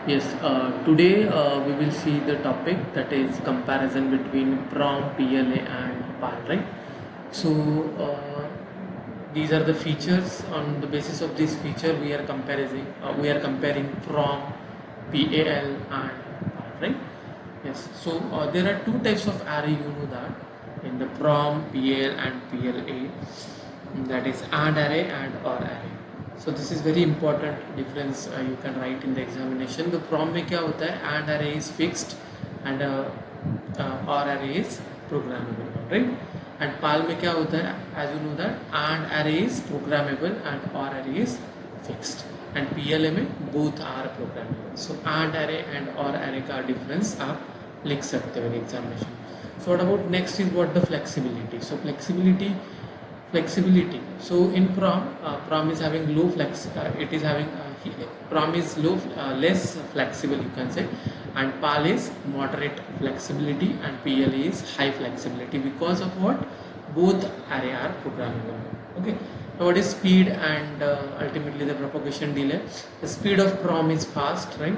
Yes, today we will see the topic that is comparison between PROM, PLA and PAL, right? So these are the features. On the basis of this feature, we are comparing PROM, PAL and PAL, right? Yes. So there are two types of array. You know that in the PROM, PL and PLA, that is AND array and OR array. So this is very important difference you can write in the examination. The PROM में क्या होता है, AND array is fixed and OR array is programmable, right? And PAL में क्या होता है, as you know that AND array is programmable and OR array is fixed. And PLA में both are programmable. So AND array and OR array का difference आप लिख सकते हो in examination. So what about next is what the flexibility. So flexibility. So in PROM is having low flex. It is having PROM is less flexible, you can say, and PAL is moderate flexibility and PLA is high flexibility because of what? Both array are programmable. Okay. Now what is speed and ultimately the propagation delay? The speed of PROM is fast, right?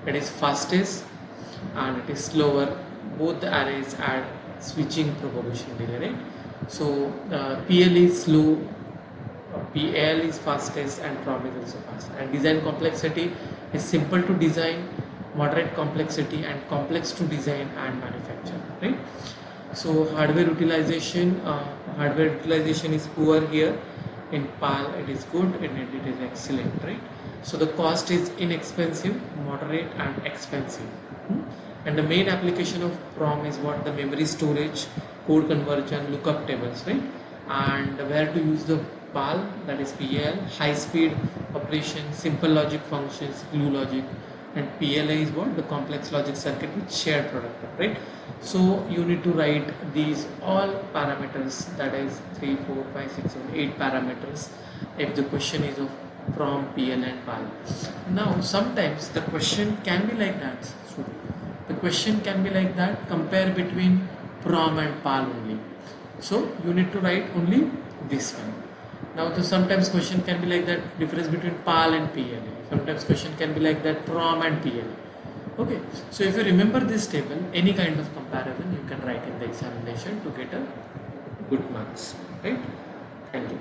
It is fastest and it is slower. Both the arrays add switching propagation delay, right? So PL is slow, PL is fastest and PROM is also fast. And design complexity is simple to design, moderate complexity and complex to design and manufacture, right? So hardware utilization is poor here. In PAL it is good and it is excellent, right? So the cost is inexpensive, moderate and expensive. And the main application of PROM is what? The memory storage, code conversion, lookup tables, right? And where to use the PAL, that is PL, high speed operation, simple logic functions, glue logic, and PLA is what? The complex logic circuit with shared product, right? So you need to write these all parameters, that is 3, 4, 5, 6, 7, 8 parameters if the question is of PROM, PL and PAL. Now sometimes the question can be like that. So the question can be like that, compare between PROM and PAL only. So you need to write only this one. Now sometimes question can be like that, difference between PAL and PLA. Sometimes question can be like that, PROM and PLA. Okay, so if you remember this table, any kind of comparison you can write in the examination to get a good marks, right? Thank you.